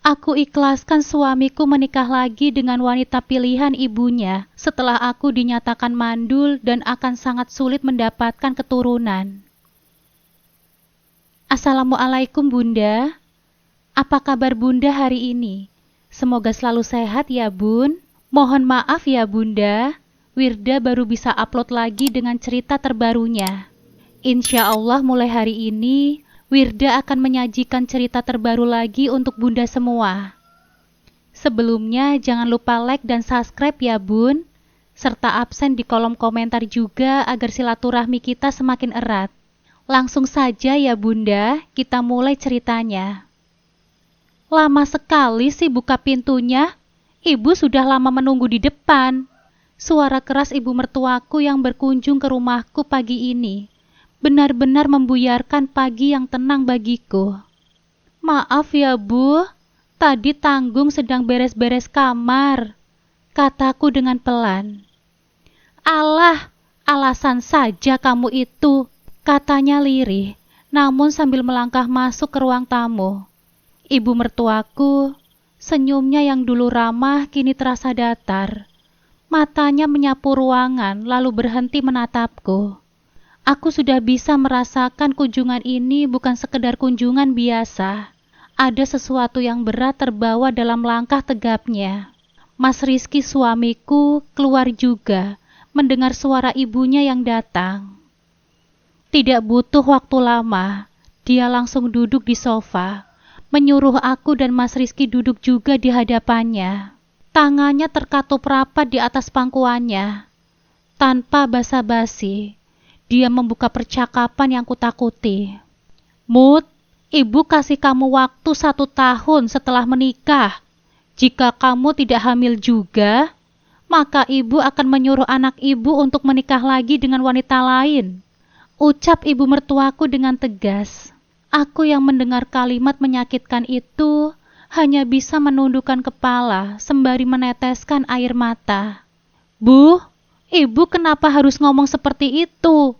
Aku ikhlaskan suamiku menikah lagi dengan wanita pilihan ibunya setelah aku dinyatakan mandul dan akan sangat sulit mendapatkan keturunan. Assalamualaikum Bunda. Apa kabar Bunda hari ini? Semoga selalu sehat ya Bun. Mohon maaf ya Bunda, Wirda baru bisa upload lagi dengan cerita terbarunya. Insya Allah mulai hari ini Wirda akan menyajikan cerita terbaru lagi untuk Bunda semua. Sebelumnya jangan lupa like dan subscribe ya Bun, serta absen di kolom komentar juga agar silaturahmi kita semakin erat. Langsung saja ya Bunda, kita mulai ceritanya. Lama sekali sih buka pintunya, Ibu sudah lama menunggu di depan. Suara keras ibu mertuaku yang berkunjung ke rumahku pagi ini benar-benar membuyarkan pagi yang tenang bagiku. Maaf ya Bu, tadi Tanggung sedang beres-beres kamar, kataku dengan pelan. Alah, alasan saja kamu itu, katanya lirih, namun sambil melangkah masuk ke ruang tamu. Ibu mertuaku, senyumnya yang dulu ramah kini terasa datar. Matanya menyapu ruangan lalu berhenti menatapku. Aku sudah bisa merasakan kunjungan ini bukan sekedar kunjungan biasa. Ada sesuatu yang berat terbawa dalam langkah tegapnya. Mas Rizky suamiku keluar juga mendengar suara ibunya yang datang. Tidak butuh waktu lama, dia langsung duduk di sofa, menyuruh aku dan Mas Rizky duduk juga di hadapannya. Tangannya terkatup rapat di atas pangkuannya. Tanpa basa-basi, dia membuka percakapan yang kutakuti. Mut, ibu kasih kamu waktu 1 tahun setelah menikah. Jika kamu tidak hamil juga, maka ibu akan menyuruh anak ibu untuk menikah lagi dengan wanita lain. Ucap ibu mertuaku dengan tegas. Aku yang mendengar kalimat menyakitkan itu hanya bisa menundukkan kepala sembari meneteskan air mata. Bu, Ibu kenapa harus ngomong seperti itu?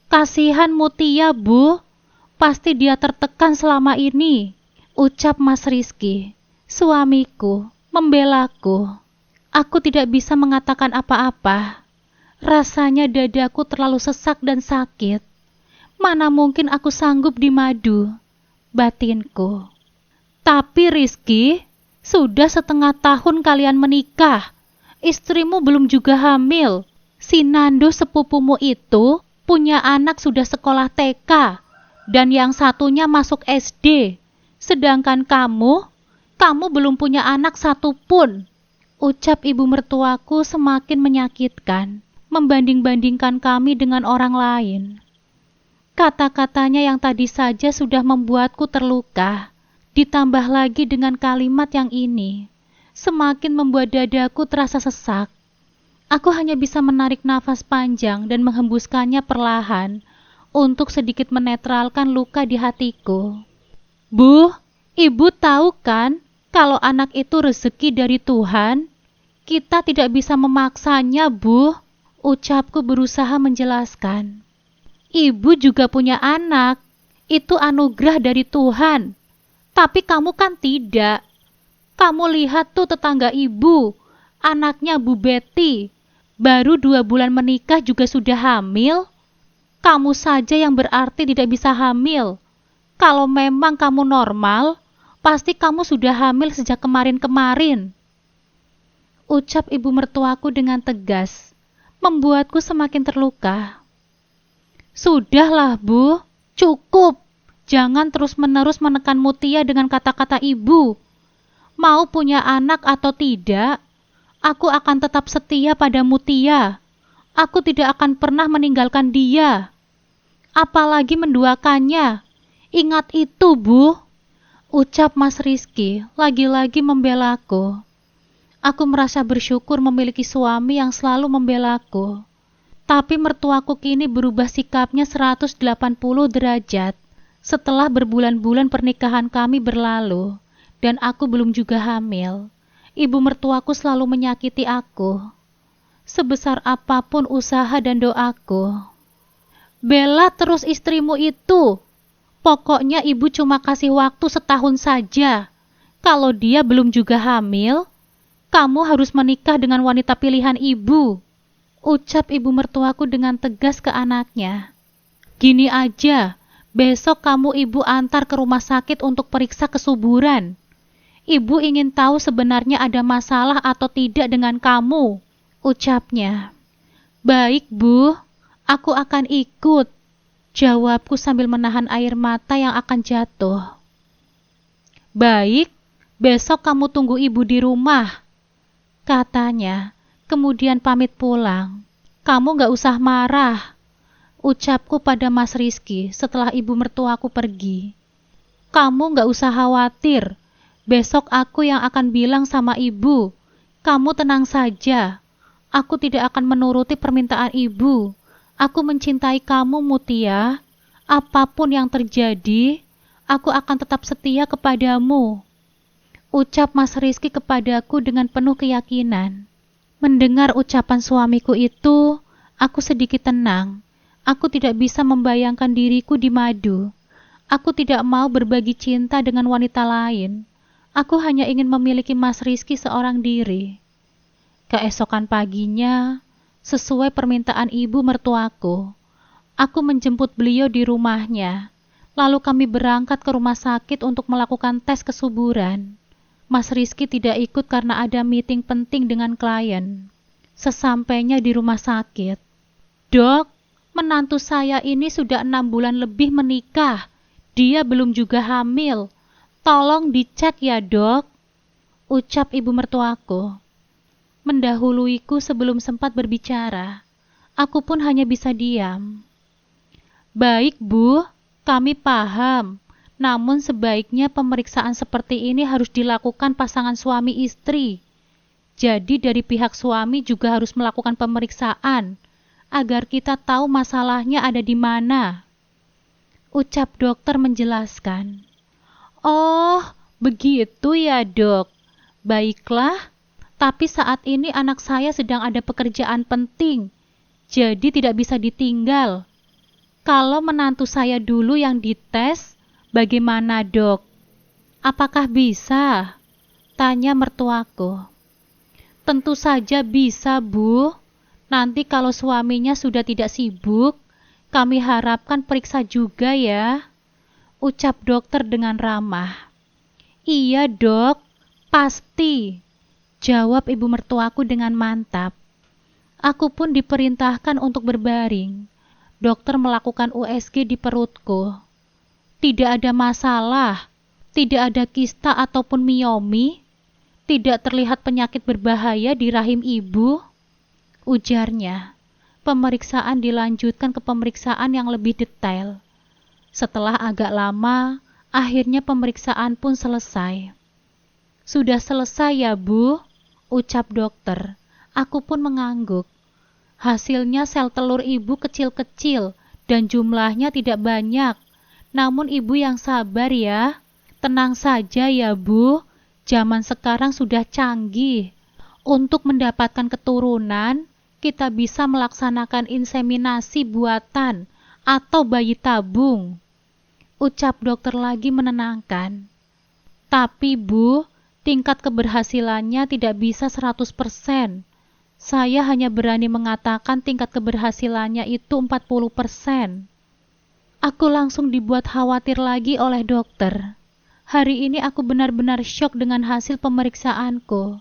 Kasihan Mutia, Bu. Pasti dia tertekan selama ini, ucap Mas Rizky, suamiku, membelaku. Aku tidak bisa mengatakan apa-apa. Rasanya dadaku terlalu sesak dan sakit. Mana mungkin aku sanggup dimadu, batinku. Tapi Rizky, sudah 1/2 tahun kalian menikah. Istrimu belum juga hamil. Si Nando sepupumu itu punya anak sudah sekolah TK dan yang satunya masuk SD. Sedangkan kamu belum punya anak satu pun. Ucap ibu mertuaku semakin menyakitkan, membanding-bandingkan kami dengan orang lain. Kata-katanya yang tadi saja sudah membuatku terluka, ditambah lagi dengan kalimat yang ini, semakin membuat dadaku terasa sesak. Aku hanya bisa menarik nafas panjang dan menghembuskannya perlahan untuk sedikit menetralkan luka di hatiku. Bu, ibu tahu kan kalau anak itu rezeki dari Tuhan? Kita tidak bisa memaksanya, Bu. Ucapku berusaha menjelaskan. Ibu juga punya anak. Itu anugerah dari Tuhan. Tapi kamu kan tidak. Kamu lihat tuh tetangga ibu, anaknya Bu Betty. Baru 2 bulan menikah juga sudah hamil. Kamu saja yang berarti tidak bisa hamil. Kalau memang kamu normal, pasti kamu sudah hamil sejak kemarin-kemarin. Ucap ibu mertuaku dengan tegas, membuatku semakin terluka. Sudahlah Bu, cukup. Jangan terus-menerus menekan Mutia dengan kata-kata ibu. Mau punya anak atau tidak, aku akan tetap setia pada Mutia. Aku tidak akan pernah meninggalkan dia. Apalagi menduakannya. Ingat itu, Bu. Ucap Mas Rizky, lagi-lagi membelaku. Aku merasa bersyukur memiliki suami yang selalu membelaku. Tapi mertuaku kini berubah sikapnya 180 derajat. Setelah berbulan-bulan pernikahan kami berlalu, dan aku belum juga hamil. Ibu mertuaku selalu menyakiti aku, sebesar apapun usaha dan doaku. Bela terus istrimu itu. Pokoknya ibu cuma kasih waktu 1 tahun saja. Kalau dia belum juga hamil, kamu harus menikah dengan wanita pilihan ibu, ucap ibu mertuaku dengan tegas ke anaknya. Gini aja, besok kamu ibu antar ke rumah sakit untuk periksa kesuburan. Ibu ingin tahu sebenarnya ada masalah atau tidak dengan kamu, ucapnya. Baik, Bu, aku akan ikut, jawabku sambil menahan air mata yang akan jatuh. Baik, besok kamu tunggu ibu di rumah, katanya, kemudian pamit pulang. Kamu gak usah marah, ucapku pada Mas Rizky setelah ibu mertuaku pergi. Kamu gak usah khawatir, besok aku yang akan bilang sama ibu. Kamu tenang saja, aku tidak akan menuruti permintaan ibu. Aku mencintai kamu, Mutia. Apapun yang terjadi, aku akan tetap setia kepadamu, ucap Mas Rizky kepadaku dengan penuh keyakinan. Mendengar ucapan suamiku itu, aku sedikit tenang. Aku tidak bisa membayangkan diriku di madu. Aku tidak mau berbagi cinta dengan wanita lain. Aku hanya ingin memiliki Mas Rizky seorang diri. Keesokan paginya, sesuai permintaan ibu mertuaku, aku menjemput beliau di rumahnya. Lalu kami berangkat ke rumah sakit untuk melakukan tes kesuburan. Mas Rizky tidak ikut karena ada meeting penting dengan klien. Sesampainya di rumah sakit, Dok, menantu saya ini sudah 6 bulan lebih menikah. Dia belum juga hamil. Tolong dicek ya, Dok, ucap ibu mertuaku. Mendahuluiku sebelum sempat berbicara. Aku pun hanya bisa diam. Baik, Bu, kami paham. Namun sebaiknya pemeriksaan seperti ini harus dilakukan pasangan suami istri. Jadi dari pihak suami juga harus melakukan pemeriksaan agar kita tahu masalahnya ada di mana, ucap dokter menjelaskan. Oh, begitu ya, Dok. Baiklah, tapi saat ini anak saya sedang ada pekerjaan penting, jadi tidak bisa ditinggal. Kalau menantu saya dulu yang dites, bagaimana, Dok? Apakah bisa? Tanya mertuaku. Tentu saja bisa, Bu. Nanti kalau suaminya sudah tidak sibuk, kami harapkan periksa juga ya, ucap dokter dengan ramah. Iya, Dok, pasti, jawab ibu mertuaku dengan mantap. Aku pun diperintahkan untuk berbaring. Dokter melakukan USG di perutku. Tidak ada masalah, tidak ada kista ataupun miomi, tidak terlihat penyakit berbahaya di rahim ibu, ujarnya. Pemeriksaan dilanjutkan ke pemeriksaan yang lebih detail. Setelah agak lama, akhirnya pemeriksaan pun selesai. Sudah selesai ya, Bu, ucap dokter. Aku pun mengangguk. Hasilnya sel telur ibu kecil-kecil dan jumlahnya tidak banyak. Namun ibu yang sabar ya. Tenang saja ya, Bu. Zaman sekarang sudah canggih. Untuk mendapatkan keturunan, kita bisa melaksanakan inseminasi buatan atau bayi tabung, ucap dokter lagi menenangkan. Tapi, Bu, tingkat keberhasilannya tidak bisa 100%. Saya hanya berani mengatakan tingkat keberhasilannya itu 40%. Aku langsung dibuat khawatir lagi oleh dokter. Hari ini aku benar-benar syok dengan hasil pemeriksaanku.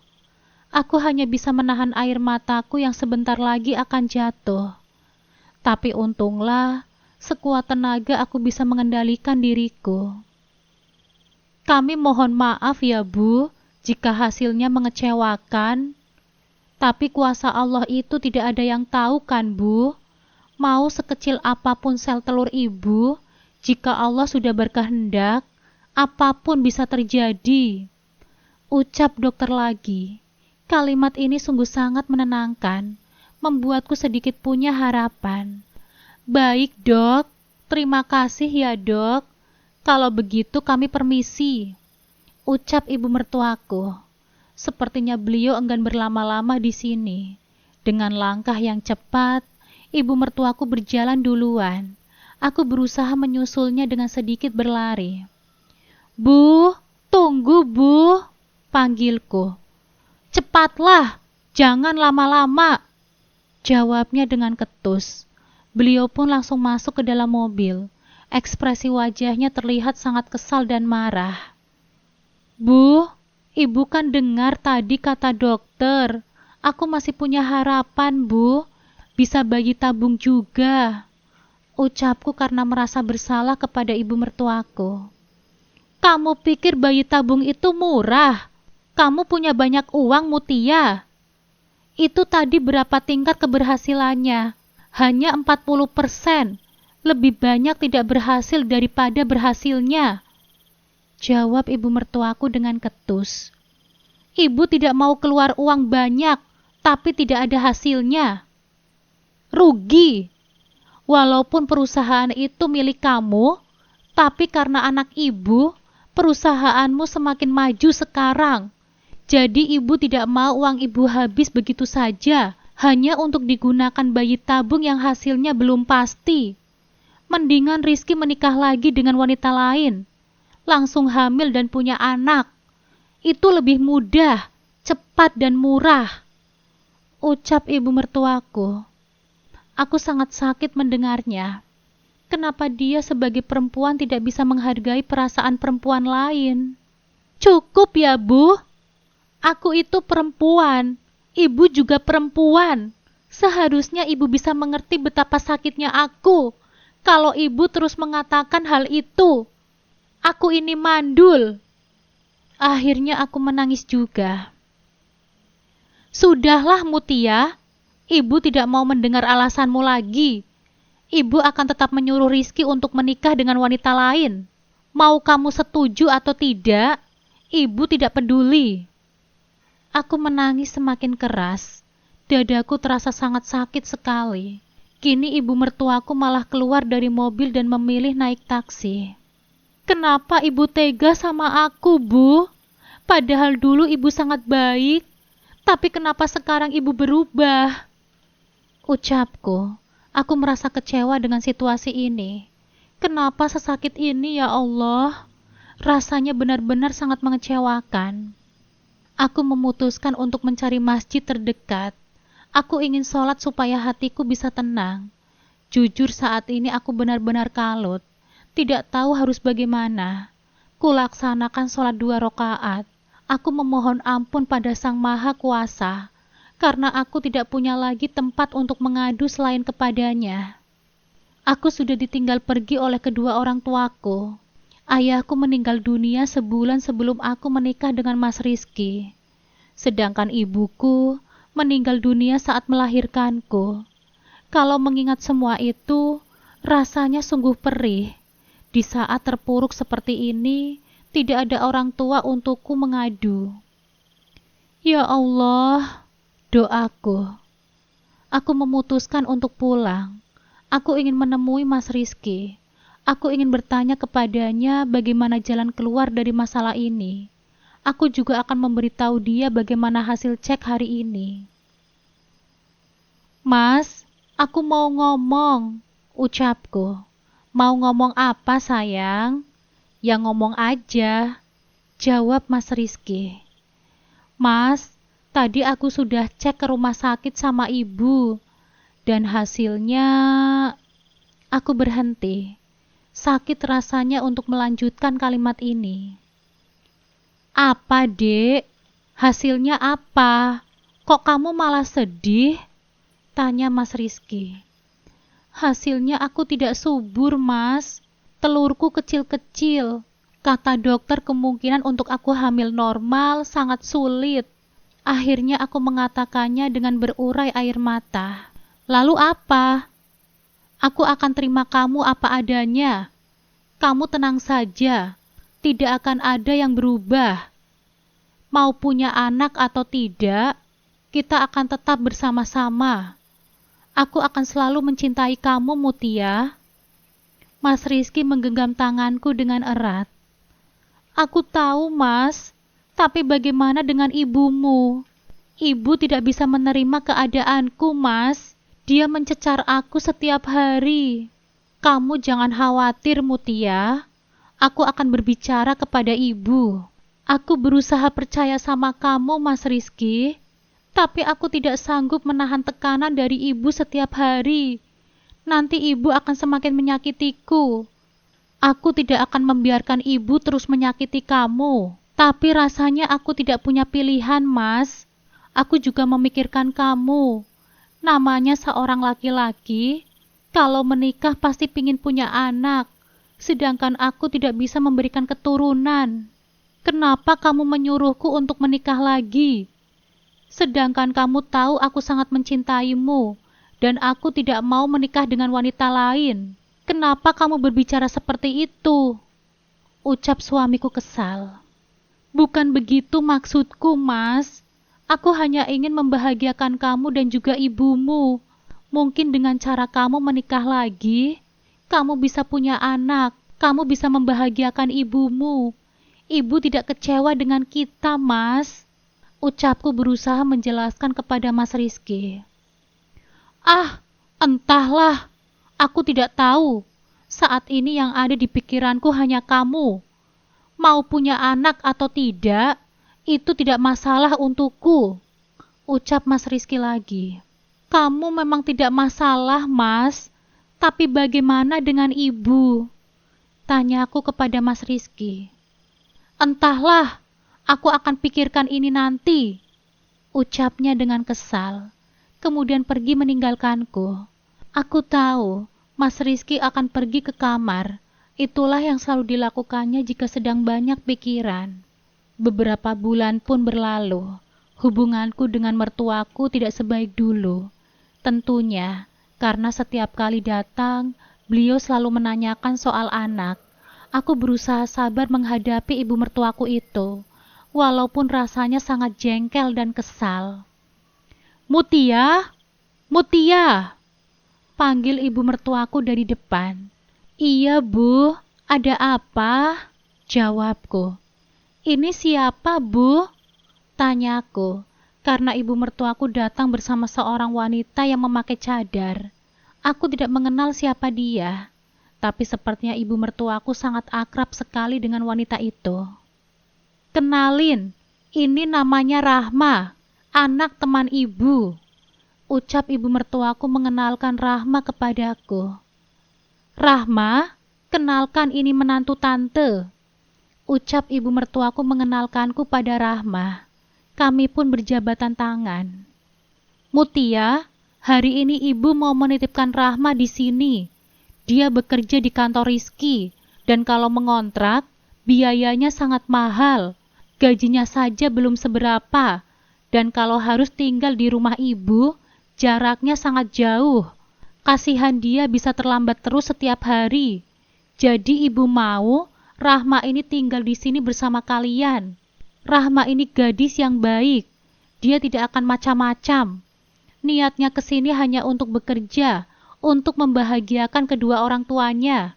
Aku hanya bisa menahan air mataku yang sebentar lagi akan jatuh. Tapi untunglah, sekuat tenaga aku bisa mengendalikan diriku. Kami mohon maaf ya, Bu, jika hasilnya mengecewakan. Tapi kuasa Allah itu tidak ada yang tahu kan, Bu? Mau sekecil apapun sel telur ibu, jika Allah sudah berkehendak, apapun bisa terjadi, ucap dokter lagi. Kalimat ini sungguh sangat menenangkan, membuatku sedikit punya harapan. Baik, Dok, terima kasih ya, Dok. Kalau begitu kami permisi, ucap ibu mertuaku. Sepertinya beliau enggan berlama-lama di sini. Dengan langkah yang cepat, ibu mertuaku berjalan duluan. Aku berusaha menyusulnya dengan sedikit berlari. Bu, Tunggu, Bu, panggilku. Cepatlah, jangan lama-lama, jawabnya dengan ketus. Beliau pun langsung masuk ke dalam mobil. Ekspresi wajahnya terlihat sangat kesal dan marah. Bu, ibu kan dengar tadi kata dokter. Aku masih punya harapan, Bu. Bisa bayi tabung juga, ucapku karena merasa bersalah kepada ibu mertuaku. Kamu pikir bayi tabung itu murah? Kamu punya banyak uang, Mutia. Itu tadi berapa tingkat keberhasilannya? Hanya 40%. Lebih banyak tidak berhasil daripada berhasilnya, jawab ibu mertuaku dengan ketus. Ibu tidak mau keluar uang banyak, tapi tidak ada hasilnya. Rugi. Walaupun perusahaan itu milik kamu, tapi karena anak ibu, perusahaanmu semakin maju sekarang. Jadi ibu tidak mau uang ibu habis begitu saja, hanya untuk digunakan bayi tabung yang hasilnya belum pasti. Mendingan Rizky menikah lagi dengan wanita lain, langsung hamil dan punya anak. Itu lebih mudah, cepat dan murah, ucap ibu mertuaku. Aku sangat sakit mendengarnya. Kenapa dia sebagai perempuan tidak bisa menghargai perasaan perempuan lain? Cukup ya, Bu. Aku itu perempuan. Ibu juga perempuan. Seharusnya ibu bisa mengerti betapa sakitnya aku kalau ibu terus mengatakan hal itu. Aku ini mandul. Akhirnya aku menangis juga. Sudahlah, Mutia. Ibu tidak mau mendengar alasanmu lagi. Ibu akan tetap menyuruh Rizky untuk menikah dengan wanita lain. Mau kamu setuju atau tidak, ibu tidak peduli. Aku menangis semakin keras. Dadaku terasa sangat sakit sekali. Kini ibu mertuaku malah keluar dari mobil dan memilih naik taksi. Kenapa ibu tega sama aku, Bu? Padahal dulu ibu sangat baik. Tapi kenapa sekarang ibu berubah? Ucapku. Aku merasa kecewa dengan situasi ini. Kenapa sesakit ini, ya Allah? Rasanya benar-benar sangat mengecewakan. Aku memutuskan untuk mencari masjid terdekat. Aku ingin sholat supaya hatiku bisa tenang. Jujur saat ini aku benar-benar kalut. Tidak tahu harus bagaimana. Kulaksanakan sholat 2 rakaat. Aku memohon ampun pada Sang Maha Kuasa, karena aku tidak punya lagi tempat untuk mengadu selain kepadanya. Aku sudah ditinggal pergi oleh kedua orang tuaku. Ayahku meninggal dunia sebulan sebelum aku menikah dengan Mas Rizky. Sedangkan ibuku meninggal dunia saat melahirkanku. Kalau mengingat semua itu, rasanya sungguh perih. Di saat terpuruk seperti ini, tidak ada orang tua untukku mengadu. Ya Allah, doaku. Aku memutuskan untuk pulang. Aku ingin menemui Mas Rizky. Aku ingin bertanya kepadanya bagaimana jalan keluar dari masalah ini. Aku juga akan memberitahu dia bagaimana hasil cek hari ini. Mas, aku mau ngomong, ucapku. Mau ngomong apa, sayang? Ya ngomong aja, jawab Mas Rizky. Mas, tadi aku sudah cek ke rumah sakit sama ibu, dan hasilnya aku berhenti. Sakit rasanya untuk melanjutkan kalimat ini. Apa, Dek? Hasilnya apa? Kok kamu malah sedih? Tanya Mas Rizky. Hasilnya aku tidak subur, Mas. Telurku kecil-kecil. Kata dokter kemungkinan untuk aku hamil normal sangat sulit. Akhirnya aku mengatakannya dengan berurai air mata. Lalu apa? Aku akan terima kamu apa adanya. Kamu tenang saja. Tidak akan ada yang berubah. Mau punya anak atau tidak, kita akan tetap bersama-sama. Aku akan selalu mencintai kamu, Mutia. Mas Rizky menggenggam tanganku dengan erat. Aku tahu, Mas, tapi bagaimana dengan ibumu? Ibu tidak bisa menerima keadaanku, Mas. Dia mencecar aku setiap hari. Kamu jangan khawatir, Mutia. Aku akan berbicara kepada ibu. Aku berusaha percaya sama kamu, Mas Rizky, tapi aku tidak sanggup menahan tekanan dari ibu setiap hari. Nanti ibu akan semakin menyakitiku. Aku tidak akan membiarkan ibu terus menyakiti kamu. Tapi rasanya aku tidak punya pilihan, Mas. Aku juga memikirkan kamu. Namanya seorang laki-laki, kalau menikah pasti pingin punya anak. Sedangkan aku tidak bisa memberikan keturunan. Kenapa kamu menyuruhku untuk menikah lagi? Sedangkan kamu tahu aku sangat mencintaimu, dan aku tidak mau menikah dengan wanita lain. Kenapa kamu berbicara seperti itu? Ucap suamiku kesal. Bukan begitu maksudku, Mas. Aku hanya ingin membahagiakan kamu dan juga ibumu. Mungkin dengan cara kamu menikah lagi, kamu bisa punya anak, kamu bisa membahagiakan ibumu. Ibu tidak kecewa dengan kita, Mas. Ucapku berusaha menjelaskan kepada Mas Rizky. Ah, entahlah. Aku tidak tahu. Saat ini yang ada di pikiranku hanya kamu. Mau punya anak atau tidak, itu tidak masalah untukku. Ucap Mas Rizky lagi. Kamu memang tidak masalah, Mas. Tapi bagaimana dengan ibu? Tanyaku kepada Mas Rizky. Entahlah, aku akan pikirkan ini nanti. Ucapnya dengan kesal. Kemudian pergi meninggalkanku. Aku tahu Mas Rizky akan pergi ke kamar. Itulah yang selalu dilakukannya jika sedang banyak pikiran. Beberapa bulan pun berlalu. Hubunganku dengan mertuaku tidak sebaik dulu. Tentunya, karena setiap kali datang, beliau selalu menanyakan soal anak. Aku berusaha sabar menghadapi ibu mertuaku itu, walaupun rasanya sangat jengkel dan kesal. Mutia, Mutia, panggil ibu mertuaku dari depan. Iya, Bu, ada apa? Jawabku. Ini siapa, Bu? Tanyaku, karena ibu mertuaku datang bersama seorang wanita yang memakai cadar. Aku tidak mengenal siapa dia, tapi sepertinya ibu mertuaku sangat akrab sekali dengan wanita itu. Kenalin, ini namanya Rahma, anak teman ibu. Ucap ibu mertuaku mengenalkan Rahma kepadaku. Rahma, kenalkan ini menantu tante. Ucap ibu mertuaku mengenalkanku pada Rahma. Kami pun berjabatan tangan. Mutia, hari ini ibu mau menitipkan Rahma di sini. Dia bekerja di kantor Rizky, dan kalau mengontrak, biayanya sangat mahal. Gajinya saja belum seberapa, dan kalau harus tinggal di rumah ibu, jaraknya sangat jauh. Kasihan dia bisa terlambat terus setiap hari. Jadi ibu mau Rahma ini tinggal di sini bersama kalian. Rahma ini gadis yang baik. Dia tidak akan macam-macam. Niatnya ke sini hanya untuk bekerja, untuk membahagiakan kedua orang tuanya.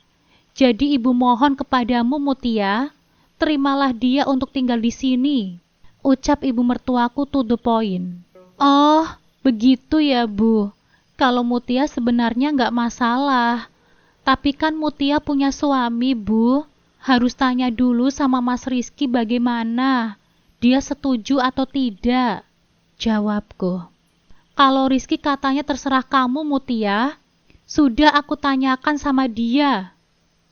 Jadi ibu mohon kepadamu, Mutia, terimalah dia untuk tinggal di sini. Ucap ibu mertuaku to the point. Oh, begitu ya, Bu. Kalau Mutia sebenarnya nggak masalah. Tapi kan Mutia punya suami, Bu. Harus tanya dulu sama Mas Rizky bagaimana. Dia setuju atau tidak? Jawabku. Kalau Rizky katanya terserah kamu, Mutia. Sudah aku tanyakan sama dia.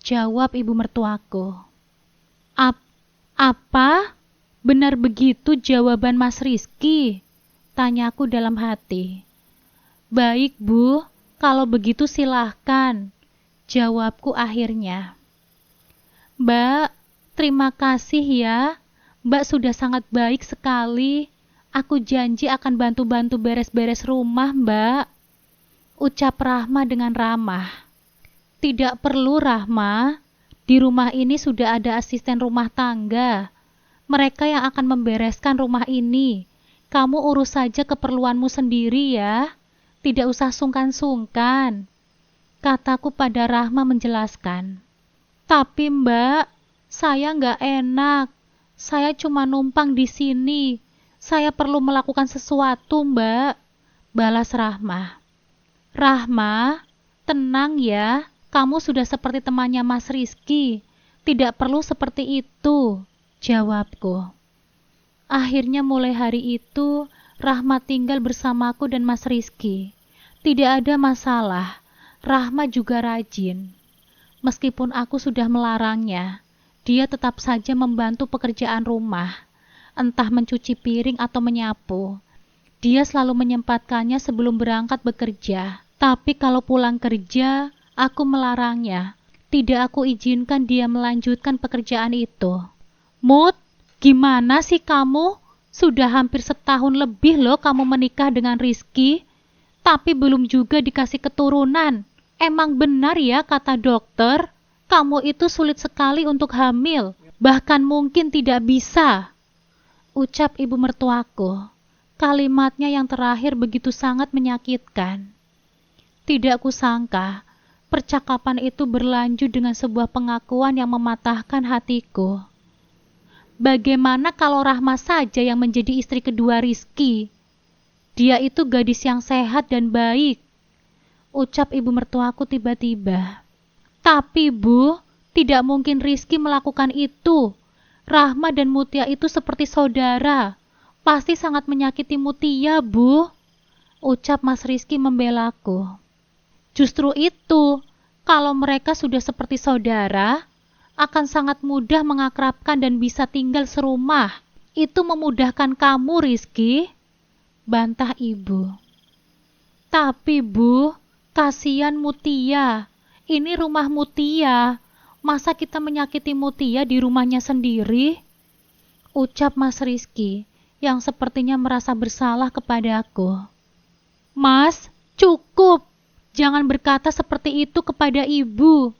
Jawab ibu mertuaku. Apa? Benar begitu jawaban Mas Rizky? Tanyaku dalam hati. Baik, Bu. Kalau begitu silahkan. Jawabku akhirnya. Mbak, terima kasih ya. Mbak sudah sangat baik sekali. Aku janji akan bantu-bantu beres-beres rumah, Mbak. Ucap Rahma dengan ramah. Tidak perlu, Rahma. Di rumah ini sudah ada asisten rumah tangga. Mereka yang akan membereskan rumah ini. Kamu urus saja keperluanmu sendiri ya. Tidak usah sungkan-sungkan. Kataku pada Rahma menjelaskan. Tapi Mbak, saya nggak enak. Saya cuma numpang di sini. Saya perlu melakukan sesuatu, Mbak. Balas Rahma. Rahma, tenang ya. Kamu sudah seperti temannya Mas Rizky. Tidak perlu seperti itu. Jawabku. Akhirnya mulai hari itu, Rahma tinggal bersamaku dan Mas Rizky. Tidak ada masalah, Rahma juga rajin. Meskipun aku sudah melarangnya, dia tetap saja membantu pekerjaan rumah, entah mencuci piring atau menyapu. Dia selalu menyempatkannya sebelum berangkat bekerja. Tapi kalau pulang kerja, aku melarangnya. Tidak aku izinkan dia melanjutkan pekerjaan itu. Mut, gimana sih kamu? Sudah hampir setahun lebih loh kamu menikah dengan Rizky, tapi belum juga dikasih keturunan. Emang benar ya kata dokter, kamu itu sulit sekali untuk hamil, bahkan mungkin tidak bisa. Ucap ibu mertuaku. Kalimatnya yang terakhir begitu sangat menyakitkan. Tidak kusangka, percakapan itu berlanjut dengan sebuah pengakuan yang mematahkan hatiku. Bagaimana kalau Rahma saja yang menjadi istri kedua Rizky? Dia itu gadis yang sehat dan baik. Ucap ibu mertuaku tiba-tiba. Tapi Bu, tidak mungkin Rizky melakukan itu. Rahma dan Mutia itu seperti saudara. Pasti sangat menyakiti Mutia, Bu. Ucap Mas Rizky membelaku. Justru itu, kalau mereka sudah seperti saudara, akan sangat mudah mengakrabkan dan bisa tinggal serumah. Itu memudahkan kamu, Rizky. Bantah ibu. Tapi Bu, kasihan Mutia. Ini rumah Mutia. Masa kita menyakiti Mutia di rumahnya sendiri? Ucap Mas Rizky yang sepertinya merasa bersalah kepadaku. Mas, cukup. Jangan berkata seperti itu kepada ibu.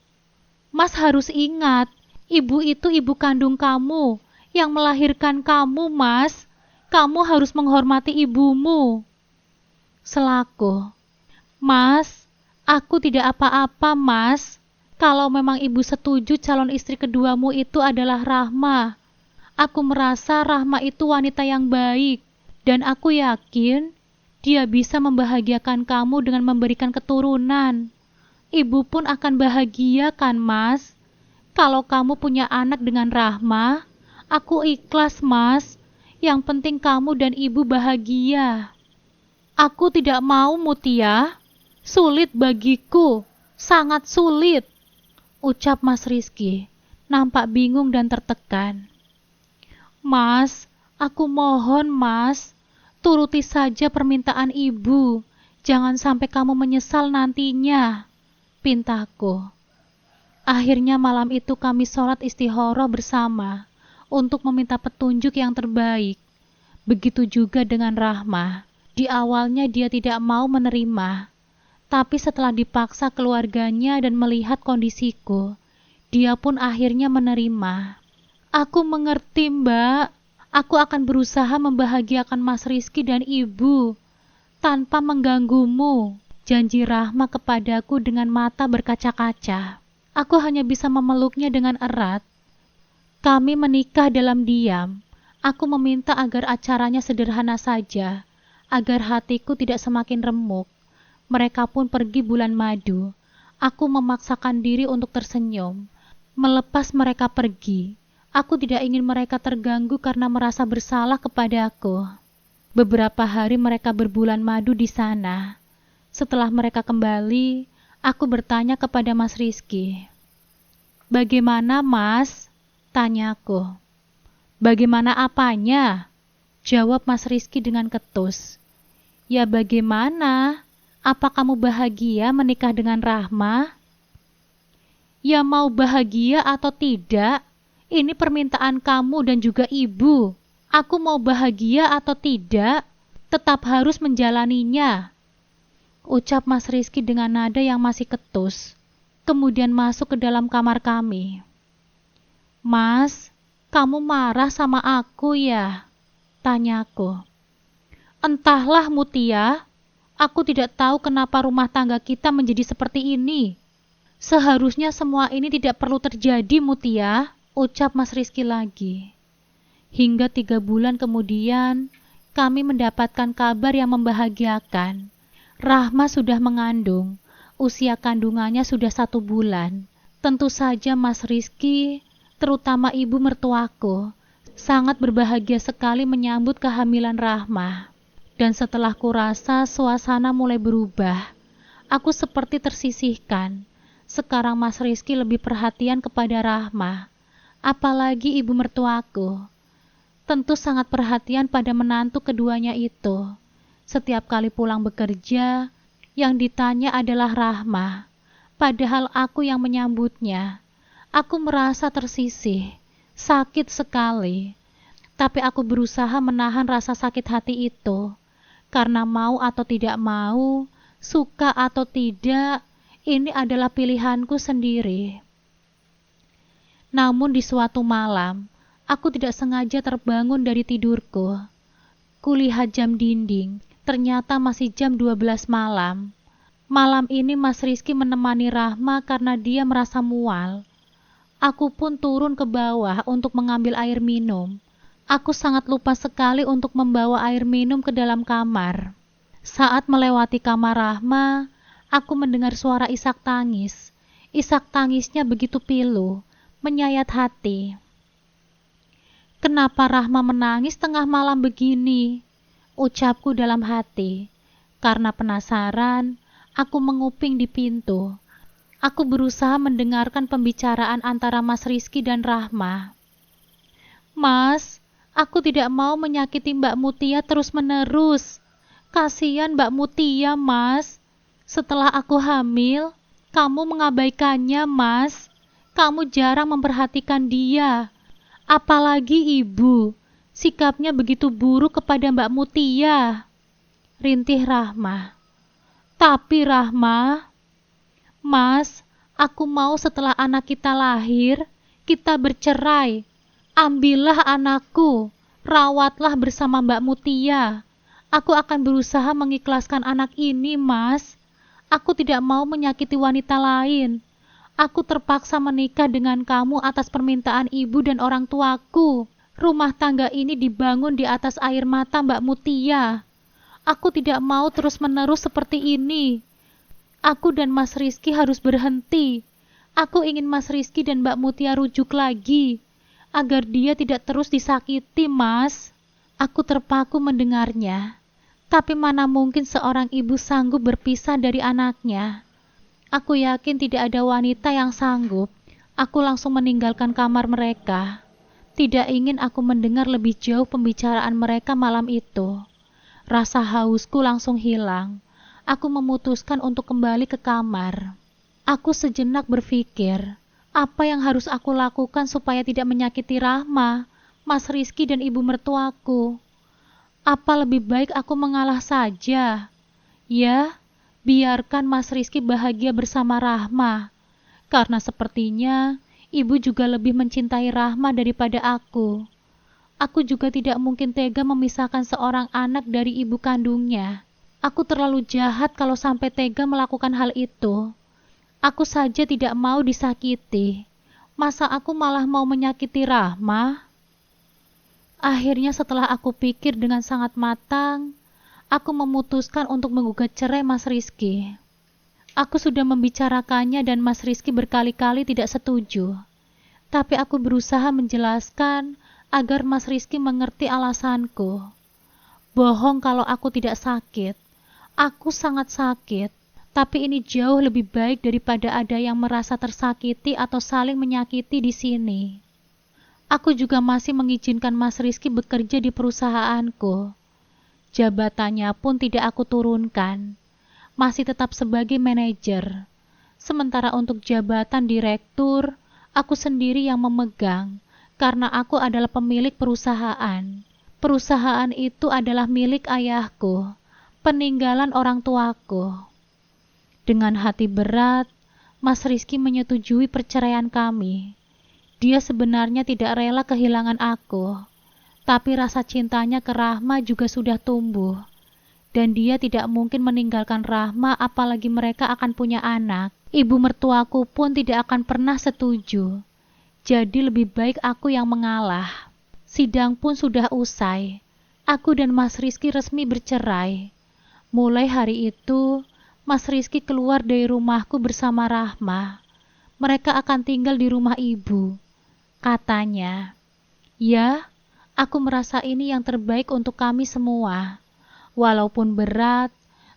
Mas harus ingat, ibu itu ibu kandung kamu, yang melahirkan kamu, Mas. Kamu harus menghormati ibumu. Selaku, Mas, aku tidak apa-apa, Mas. Kalau memang ibu setuju calon istri keduamu itu adalah Rahma. Aku merasa Rahma itu wanita yang baik, dan aku yakin dia bisa membahagiakan kamu dengan memberikan keturunan. Ibu pun akan bahagia kan, Mas? Kalau kamu punya anak dengan Rahma, aku ikhlas, Mas. Yang penting kamu dan ibu bahagia. Aku tidak mau, Mutia. Sulit bagiku, sangat sulit. Ucap Mas Rizky, nampak bingung dan tertekan. Mas, aku mohon, Mas. Turuti saja permintaan ibu. Jangan sampai kamu menyesal nantinya. Pintaku. Akhirnya malam itu kami sholat istikharah bersama untuk meminta petunjuk yang terbaik. Begitu juga dengan Rahma. Di awalnya dia tidak mau menerima, tapi setelah dipaksa keluarganya dan melihat kondisiku, dia pun akhirnya menerima. Aku mengerti, Mbak. Aku akan berusaha membahagiakan Mas Rizky dan ibu tanpa mengganggumu. Janji Rahma kepadaku dengan mata berkaca-kaca. Aku hanya bisa memeluknya dengan erat. Kami menikah dalam diam. Aku meminta agar acaranya sederhana saja, agar hatiku tidak semakin remuk. Mereka pun pergi bulan madu. Aku memaksakan diri untuk tersenyum. Melepas mereka pergi, aku tidak ingin mereka terganggu karena merasa bersalah kepada aku. Beberapa hari mereka berbulan madu di sana. Setelah mereka kembali, aku bertanya kepada Mas Rizky. Bagaimana, Mas? Tanyaku. Bagaimana apanya? Jawab Mas Rizky dengan ketus. Ya bagaimana? Apa kamu bahagia menikah dengan Rahma? Ya mau bahagia atau tidak, ini permintaan kamu dan juga ibu. Aku mau bahagia atau tidak, tetap harus menjalaninya. Ucap Mas Rizky dengan nada yang masih ketus. Kemudian masuk ke dalam kamar kami. Mas, kamu marah sama aku ya? Tanyaku. Entahlah Mutia, aku tidak tahu kenapa rumah tangga kita menjadi seperti ini. Seharusnya semua ini tidak perlu terjadi, Mutia, ucap Mas Rizky lagi. Hingga 3 bulan kemudian, kami mendapatkan kabar yang membahagiakan. Rahma sudah mengandung, usia kandungannya sudah 1 bulan. Tentu saja Mas Rizky, terutama ibu mertuaku, sangat berbahagia sekali menyambut kehamilan Rahma. Dan setelah kurasa suasana mulai berubah, aku seperti tersisihkan. Sekarang Mas Rizky lebih perhatian kepada Rahma, apalagi ibu mertuaku. Tentu sangat perhatian pada menantu keduanya itu. Setiap kali pulang bekerja, yang ditanya adalah Rahma, padahal aku yang menyambutnya. Aku merasa tersisih, sakit sekali. Tapi aku berusaha menahan rasa sakit hati itu, karena mau atau tidak mau, suka atau tidak, ini adalah pilihanku sendiri. Namun di suatu malam, aku tidak sengaja terbangun dari tidurku. Kulihat jam dinding, ternyata masih jam 12 malam. Malam ini Mas Rizky menemani Rahma karena dia merasa mual. Aku pun turun ke bawah untuk mengambil air minum. Aku sangat lupa sekali untuk membawa air minum ke dalam kamar. Saat melewati kamar Rahma, aku mendengar suara isak tangis. Isak tangisnya begitu pilu, menyayat hati. Kenapa Rahma menangis tengah malam begini? Ucapku dalam hati. Karena penasaran, aku menguping di pintu. Aku berusaha mendengarkan pembicaraan antara Mas Rizky dan Rahma. Mas, aku tidak mau menyakiti Mbak Mutia terus-menerus. Kasihan Mbak Mutia, Mas. Setelah aku hamil, kamu mengabaikannya, Mas. Kamu jarang memperhatikan dia. Apalagi ibu, sikapnya begitu buruk kepada Mbak Mutia. Rintih Rahma. Tapi Rahma, Mas, aku mau setelah anak kita lahir, kita bercerai. Ambillah anakku, rawatlah bersama Mbak Mutia. Aku akan berusaha mengikhlaskan anak ini, Mas. Aku tidak mau menyakiti wanita lain. Aku terpaksa menikah dengan kamu atas permintaan ibu dan orang tuaku. Rumah tangga ini dibangun di atas air mata Mbak Mutia. Aku tidak mau terus-menerus seperti ini. Aku dan Mas Rizky harus berhenti. Aku ingin Mas Rizky dan Mbak Mutia rujuk lagi, agar dia tidak terus disakiti, Mas. Aku terpaku mendengarnya. Tapi mana mungkin seorang ibu sanggup berpisah dari anaknya. Aku yakin tidak ada wanita yang sanggup. Aku langsung meninggalkan kamar mereka. Tidak ingin aku mendengar lebih jauh pembicaraan mereka malam itu. Rasa hausku langsung hilang. Aku memutuskan untuk kembali ke kamar. Aku sejenak berpikir, apa yang harus aku lakukan supaya tidak menyakiti Rahma, Mas Rizky dan ibu mertuaku. Apa lebih baik aku mengalah saja? Ya, biarkan Mas Rizky bahagia bersama Rahma, karena sepertinya ibu juga lebih mencintai Rahma daripada aku. Aku juga tidak mungkin tega memisahkan seorang anak dari ibu kandungnya. Aku terlalu jahat kalau sampai tega melakukan hal itu. Aku saja tidak mau disakiti. Masa aku malah mau menyakiti Rahma? Akhirnya setelah aku pikir dengan sangat matang, aku memutuskan untuk menggugat cerai Mas Rizky. Aku sudah membicarakannya dan Mas Rizky berkali-kali tidak setuju. Tapi aku berusaha menjelaskan agar Mas Rizky mengerti alasanku. Bohong kalau aku tidak sakit. Aku sangat sakit, tapi ini jauh lebih baik daripada ada yang merasa tersakiti atau saling menyakiti di sini. Aku juga masih mengizinkan Mas Rizky bekerja di perusahaanku. Jabatannya pun tidak aku turunkan, masih tetap sebagai manajer. Sementara untuk jabatan direktur, aku sendiri yang memegang, karena aku adalah pemilik perusahaan. Perusahaan itu adalah milik ayahku, peninggalan orang tuaku. Dengan hati berat, Mas Rizky menyetujui perceraian kami. Dia sebenarnya tidak rela kehilangan aku, tapi rasa cintanya ke Rahma juga sudah tumbuh. Dan dia tidak mungkin meninggalkan Rahma apalagi mereka akan punya anak. Ibu mertuaku pun tidak akan pernah setuju. Jadi lebih baik aku yang mengalah. Sidang pun sudah usai. Aku dan Mas Rizky resmi bercerai. Mulai hari itu, Mas Rizky keluar dari rumahku bersama Rahma. Mereka akan tinggal di rumah ibu. Katanya, ya, Aku merasa ini yang terbaik untuk kami semua. Walaupun berat,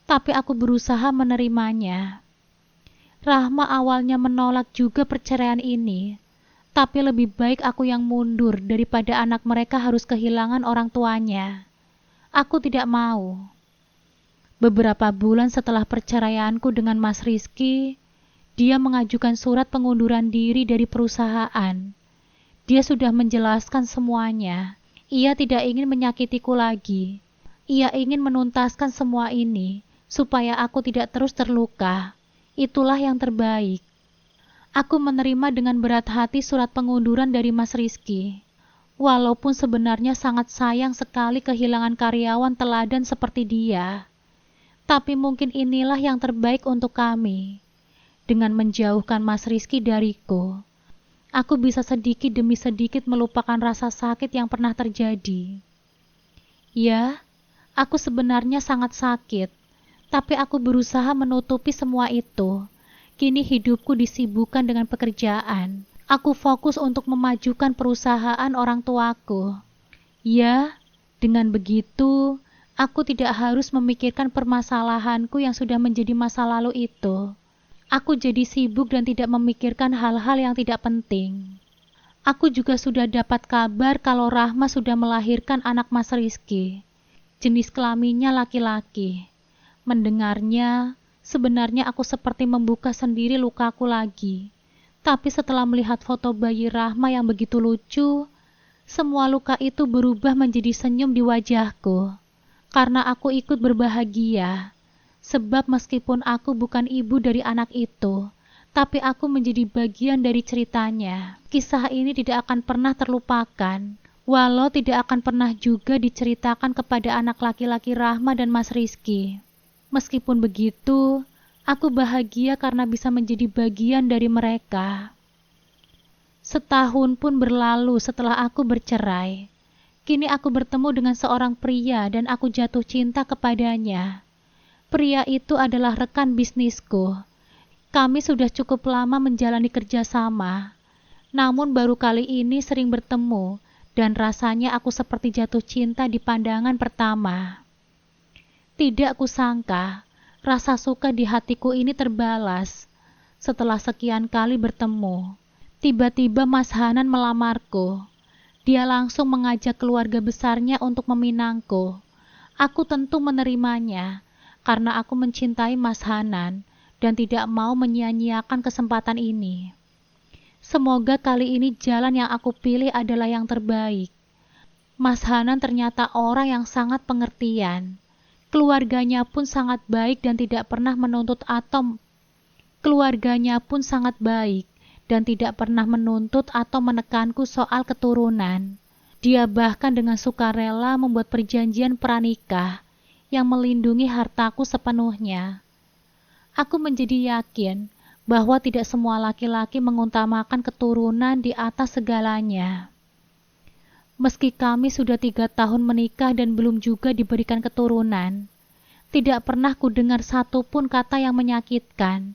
tapi aku berusaha menerimanya. Rahma awalnya menolak juga perceraian ini, tapi lebih baik aku yang mundur daripada anak mereka harus kehilangan orang tuanya. Aku tidak mau. Beberapa bulan setelah perceraianku dengan Mas Rizky, dia mengajukan surat pengunduran diri dari perusahaan. Dia sudah menjelaskan semuanya. Ia tidak ingin menyakitiku lagi. Ia ingin menuntaskan semua ini, supaya aku tidak terus terluka. Itulah yang terbaik. Aku menerima dengan berat hati surat pengunduran dari Mas Rizky. Walaupun sebenarnya sangat sayang sekali kehilangan karyawan teladan seperti dia. Tapi mungkin inilah yang terbaik untuk kami. Dengan menjauhkan Mas Rizky dariku, aku bisa sedikit demi sedikit melupakan rasa sakit yang pernah terjadi. Ya, aku sebenarnya sangat sakit, tapi aku berusaha menutupi semua itu. Kini hidupku disibukkan dengan pekerjaan. Aku fokus untuk memajukan perusahaan orang tuaku. Ya, dengan begitu, aku tidak harus memikirkan permasalahanku yang sudah menjadi masa lalu itu. Aku jadi sibuk dan tidak memikirkan hal-hal yang tidak penting. Aku juga sudah dapat kabar kalau Rahma sudah melahirkan anak Mas Rizky. Jenis kelaminnya laki-laki. Mendengarnya, sebenarnya aku seperti membuka sendiri lukaku lagi. Tapi setelah melihat foto bayi Rahma yang begitu lucu, semua luka itu berubah menjadi senyum di wajahku. Karena aku ikut berbahagia. Sebab meskipun aku bukan ibu dari anak itu, tapi aku menjadi bagian dari ceritanya. Kisah ini tidak akan pernah terlupakan, walau tidak akan pernah juga diceritakan kepada anak laki-laki Rahma dan Mas Rizky. Meskipun begitu, aku bahagia karena bisa menjadi bagian dari mereka. Setahun pun berlalu setelah aku bercerai. Kini aku bertemu dengan seorang pria dan aku jatuh cinta kepadanya. Pria itu adalah rekan bisnisku. Kami sudah cukup lama menjalani kerjasama. Namun baru kali ini sering bertemu dan rasanya aku seperti jatuh cinta di pandangan pertama. Tidak kusangka, rasa suka di hatiku ini terbalas. Setelah sekian kali bertemu, tiba-tiba Mas Hanan melamarku. Dia langsung mengajak keluarga besarnya untuk meminangku. Aku tentu menerimanya, karena aku mencintai Mas Hanan dan tidak mau menyia-nyiakan kesempatan ini. Semoga kali ini jalan yang aku pilih adalah yang terbaik. Mas Hanan ternyata orang yang sangat pengertian. Keluarganya pun sangat baik dan tidak pernah menuntut atau menekanku soal keturunan. Dia bahkan dengan sukarela membuat perjanjian pranikah yang melindungi hartaku sepenuhnya. Aku menjadi yakin bahwa tidak semua laki-laki mengutamakan keturunan di atas segalanya. Meski kami sudah 3 tahun menikah dan belum juga diberikan keturunan, tidak pernah kudengar satupun kata yang menyakitkan,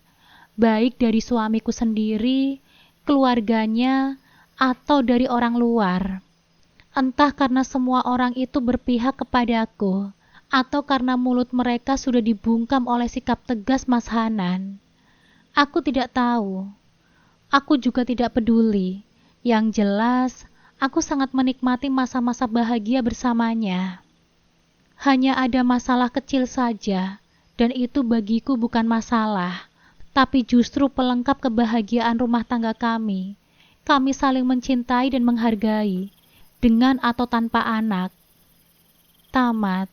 baik dari suamiku sendiri, keluarganya, atau dari orang luar. Entah karena semua orang itu berpihak kepadaku, atau karena mulut mereka sudah dibungkam oleh sikap tegas Mas Hanan. Aku tidak tahu. Aku juga tidak peduli. Yang jelas, aku sangat menikmati masa-masa bahagia bersamanya. Hanya ada masalah kecil saja, dan itu bagiku bukan masalah, tapi justru pelengkap kebahagiaan rumah tangga kami. Kami saling mencintai dan menghargai, dengan atau tanpa anak. Tamat.